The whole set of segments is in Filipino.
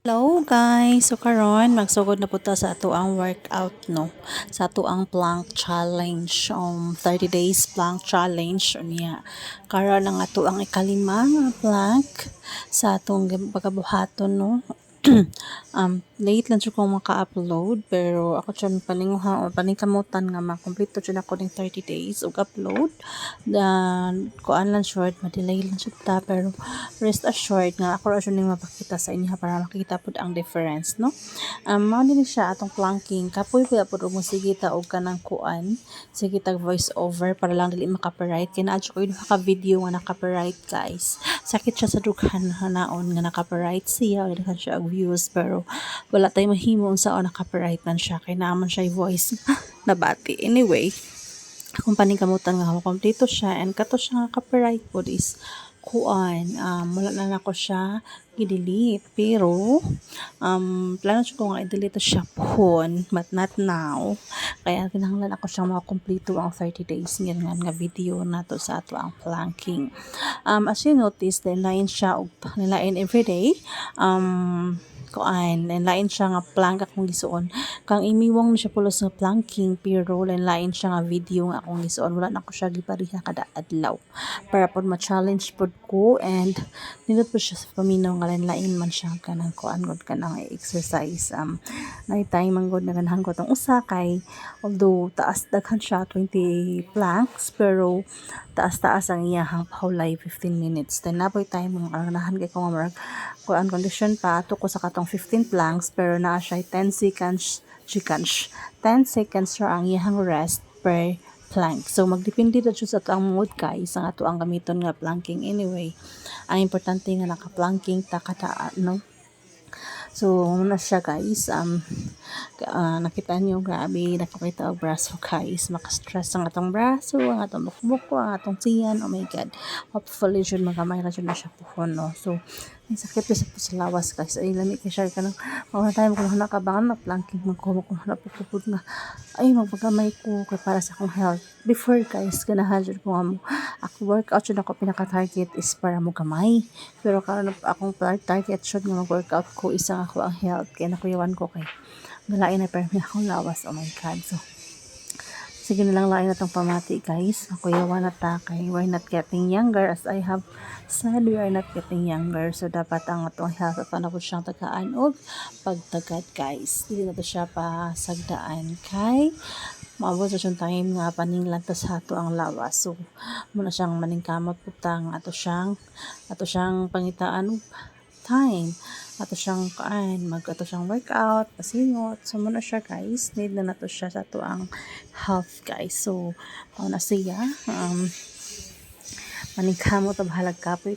Hello guys! So karon magsugod na po ta sa ato ang workout no. Sa ato ang plank challenge 30 days plank challenge unya. Karon ang ato ang ikalima nga plank sa atong pagkabuhaton no. Late lang siya kung maka-upload pero ako siya paninguha o paningkamutan nga makompleto siya ako ng 30 days ug upload dan kuan lang short madelay lang siya ta pero rest assured nga ako ra siya ning mapakita sa inyo para makita pud ang difference no. Mao din siya atong planking kapoy pud pud mo sige ta og kanang kuan sige tag voice over para lang dili maka-copyright kay naa ko yun ka video nga naka-copyright guys. Sakit siya sa dughan hanaon nga naka-copyright siya o daghan siya og views pero wala tay mahimo unsa o naka-copyright man siya kay naman siya voice nabati. Anyway, akong paningkamutan nga kompleto siya and kato siya nga copyright pod is kuan wala na nako siya i-delete pero plano ko nga i-delete siya pohon but not now kaya kinahanglan ako siyang makakompleto ang 30 days nga video nato sa ato ang planking. As you notice lain siya og nilain everyday kuan lain siya nga plank akong gisuon kang imiwang siya pulos nga planking pero lain siya nga video nga akong gisuon wala na ko siya gipareha kada adlaw para pod ma-challenge pod ko and nindot po siya sa paminaw nga lain man siya kanang kuan gud kanang exercise night time man gud naganahan ko tong usa kay although taas daghan siya 20 planks pero taas ang iyahang paulay 15 minutes then napoy time nga ganahan kay ko nga marag kuan condition pa ato ko sa katong 15 planks pero naa siya 10 seconds ra ang iyang rest per plank. So magdepende ra sa ato ang mood guys ang ato ang gamiton nga planking anyway. Ang importante nga naka-planking ta kada no. So muna siya guys nakita niyo grabe nakakita og braso guys maka-stress ang atong braso ang atong bukbuko ang atong tiyan oh my god hopefully jud magamay ra jud na siya puhon no. So ay sakit sa lawas guys ay lami kay siya kanang mga time kung nakabangan na planking magkuha ko na pupud nga ay magpagamay ko kay para sa akong health before guys ganahan jud ko nga ako workout jud ako pinaka target is para mo gamay pero karon akong target jud nga mag-workout ko isa ako ang health kay nakuyawan ko kay malain na pero akong lawas oh my god. So sige na lang lain na tong pamati guys nakuyawan na ta kay we're not getting younger as I have said we are not getting younger so dapat ang atong health at na po siyang tagaan og pagtagad guys dili na to siya pa sagdaan kay maabot sa siyang time nga paninglan ta sa ato ang lawas so muna siyang maningkamot putang ato siyang pangitaan og time ato siyang ato siyang workout pasingot so muna siya guys need na nato siya sa ato ang health guys so na siya maningkamot ta bahalag kapoy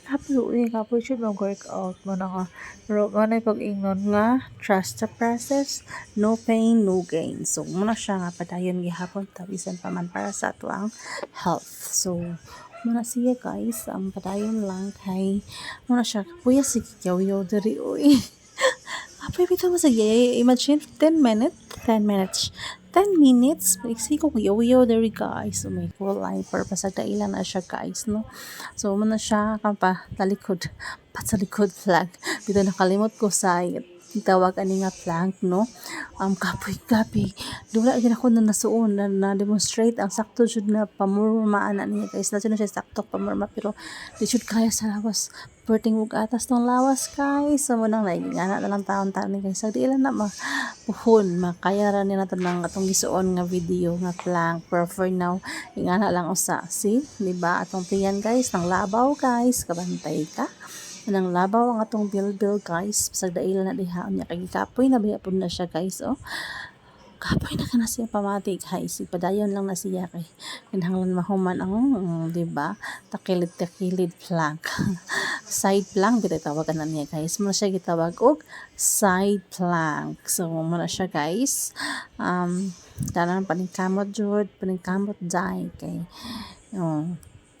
should mag-workout mo na ka pero ganay pag-ingon nga trust the process no pain no gain so muna siya nga padayon gihapon ta bisan pa man para sa ato ang health so muna siya guys padayon lang kay muna siya kuya sige yaw diri oy apay bitaw mo sa imagine 10 minutes maiksi ko yaw there guys so may cool line purpose sa dailan na siya guys no so muna siya pa sa likod flag bitaw nakalimot ko sa tawag ani nga plank no kapoy dula gyud ako na nasuon na demonstrate ang sakto jud na pamurmaan ani guys na siya sakto pamurma pero di jud kaya sa lawas perting ug atas tong lawas guys so mo nang naingana na lang taon-taon ni guys di lang na puhon makaya ra ni nato nang atong gisuon nga video nga plank pero for now ingana lang usa see di ba atong tiyan guys nang labaw guys kabantay ka nang labaw ang atong bilbil guys bisag dailan na diha unya kay kapoy na bayapon na siya guys oh kapoy na kana siya pamati guys ipadayon lang na siya kay kinahanglan mahuman ang di ba takilid plank side plank bitay tawagan na niya guys mo siya gitawag og side plank so mo na siya guys tanan paningkamot dai kay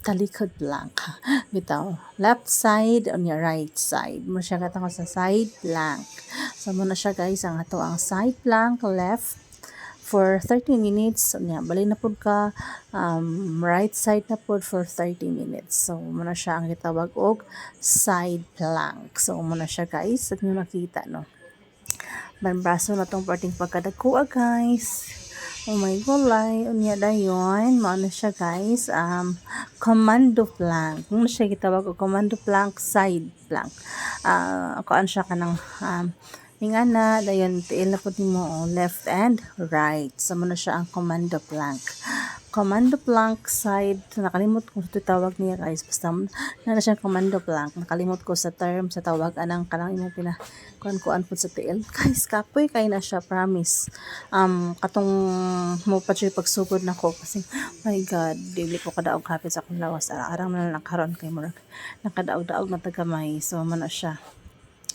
talikod plank bitaw left side on your right side mo siya katong sa side plank so mo na siya guys ang ato ang side plank left for 30 minutes nya bali na pud ka right side na pud for 30 minutes so muna siya ang gitawag og side plank so muna siya guys at nyo nakita no braso na tong parting pagkadagkuha guys. Oh my gulay, unya dayon, mao na siya guys, commando plank. Ano siya gitawag og commando plank, side plank. Ako siya kanang ingana dayon tiil na pud nimo left and right. So mo na siya ang commando plank. Commando plank side, nakalimot ko sa tawag niya guys, basta na siya commando plank, nakalimot ko sa term sa tawag anang kanang imong kuan pud sa tiil guys, kapoy kay na siya, promise. Katong mo pa siya pagsugod nako kasi my god, dili ko kadaog kapit sa akong lawas, arang na nakaron kay murag nakadaog-daog na tagamay. So man na siya,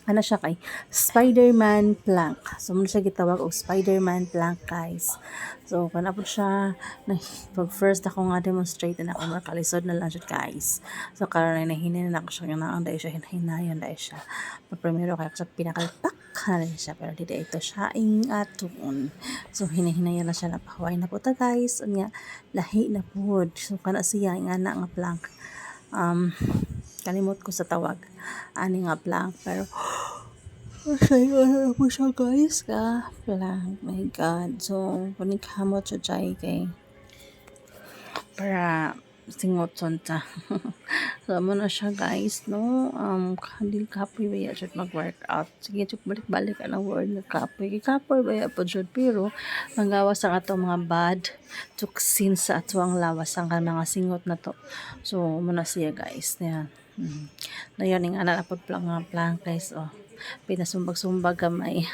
ano siya kay Spider-Man plank. So mo siya gitawag og Spider-Man plank guys. So kana po siya pag first ako nga demonstrate na ako makalisod na lang siya guys. So karon na hinin na ako siya nga ang dai siya hinayon dai siya. Primero kay sa pinakalpak kaya siya, pero dito ito siya ing aton. So hinahinayan na siya, napahaway na po ta guys. Unya lahi na po. So kana siya nga na nga plank. Kalimot ko sa tawag ani nga plank, pero masaya po siya guys ka plank, my god. So panikhamot siya jay kay para singot ta. So mo na siya guys no, kandil kapoy baya jud mag-workout. Sige jud balik-balik ang word nga kapoy baya po jud, pero manggawas sa ato mga bad toxins sa ato ang lawas ang mga singot na to. So mo na siya guys niya. Dayon ning ana pod plank guys, pinasumbag-sumbag gamay.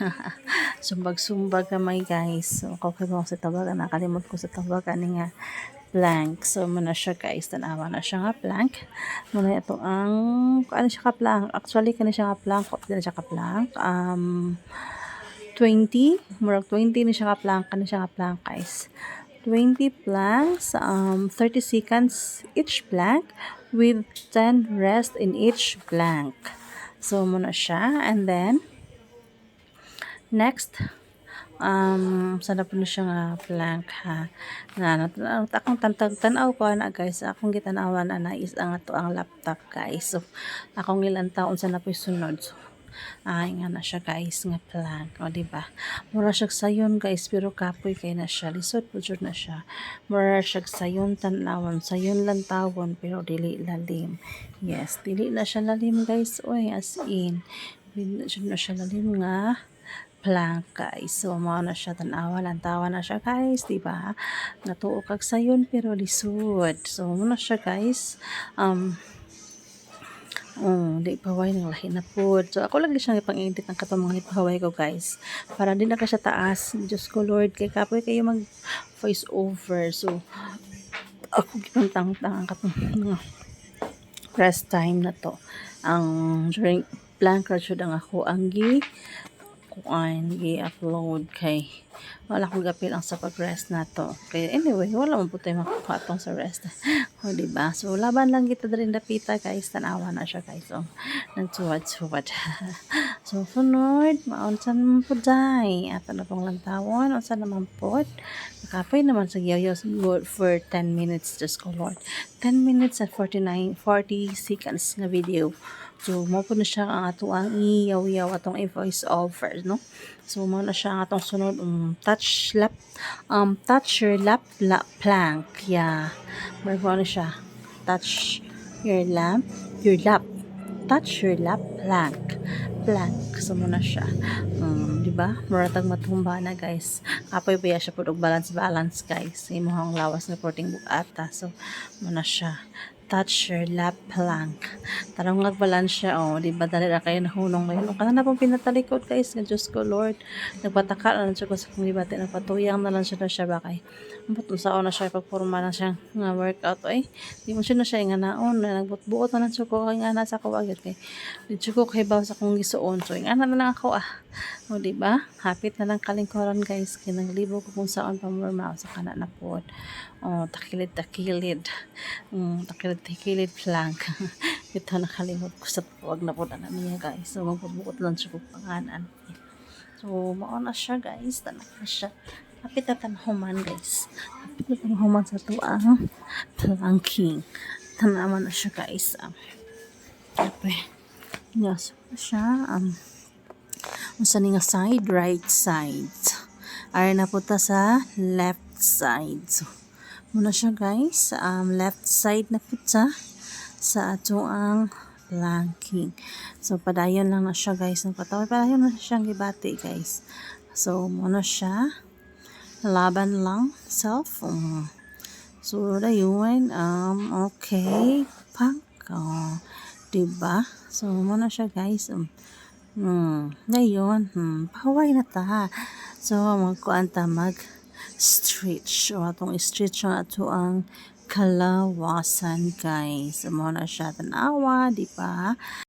Sumbag-sumbag gamay guys. So ako kay mo sa tawag, nakalimot ko sa tawag ani nga plank. So muna siya guys, tanawa na siya nga plank. Muna ito ang ano siya ka plank. Actually kani siya nga plank, dili siya ka plank. 20, murag 20 ni siya ka plank, kani siya ka plank guys. 20 planks, 30 seconds each plank with 10 rest in each plank. So muna siya, and then next sana po na siya nga plank ha na akong tanaw ko na guys, akong gitanawan na is ang ato ang laptop guys. So akong ilang taon sana po sunod. So nga na siya guys nga plank, o diba mura siya sayon guys, pero kapoy kay na siya, lisod po jud na siya. Mura siya sayon tanawon, sayon lang tawon, pero dili lalim. Yes, dili na siya lalim guys, oy, as in dili na siya lalim nga plank guys. So mao na siya, tanawa lang tawa na siya guys, diba natuo kag sayon pero lisod. So muna siya guys, di paway ng lahi na po. So ako lagi siya ipang-edit ng katong mga ipahaway ko guys, para din na ka siya taas. Diyos ko Lord, kay kapoy kayo mag voice over. So ako gipantang-tang ang katong mga rest time na to. Ang during plank ride ang ako ang gi-upload kay wala ko gapil ang sa pag-rest na to. Kaya anyway, wala man po tayo makuha tong sa rest. O diba? So laban lang kita rin dapita guys, tanawa na siya guys. So nagsuwad-suwad. So sunod, maunsan naman po day. At ano pong lantawon, unsan naman po. Nakapay naman sa yaw for 10 minutes, just ko Lord. 10 minutes at 40 seconds na video. So mo po na siya ang ato ang iyaw-yaw atong i-voice over, no? So mo na siya ang atong sunod touch your lap plank. Yeah. Mo na siya. Touch your lap touch your lap plank. So mo na siya. Di ba? Muratag matumba na guys. Apoy ba siya pud og balance guys. Imong lawas na porting bugata. So mo na siya. Touch your lap plank. Tarong nagbalance siya, di ba dali ra kayo nahunong ngayon. Kana na pong pinatalikod guys, nga Diyos ko Lord. Nagpataka na lang siya ko sa kong libati, nagpatuyang na lang siya na siya bakay. Ambot sa na siya pagporma na siya nga workout di mo siya na siya nga naon, nagbutbuot na lang siya ko kay nga nasa ko agad kay. Di ko kay baw sa kong gisuon. So nga na lang ako O di ba? Hapit na lang kalingkoran guys, kinanglibo ko kung saan pa mo sa kana na pod. Takilid takilid plank. Ito nakalimot ko sa tuwag na po na niya guys. So magpabukot lang siya kong panganan. So mao na siya guys, tanak na siya. Hapit na tanhuman guys. Hapit na tanhuman sa tuwang planking. Tanaman na siya guys. Okay. Yes, siya. Unsa ni nga side? Right side. Are na po ta sa left side. So, muna siya guys. Left side na po sa ato ang planking. So, padayon lang na siya guys. Padayon na siyang gibati guys. So, muna siya. Laban lang. Self. So, dayun. Okay. Pang. Diba? So, muna siya guys. Ngayon, pahaway na ta. So, magkuan ta mag-stretch. O, atong stretch ang ato ang kalawasan, guys. So, muna siya tanawa, di ba?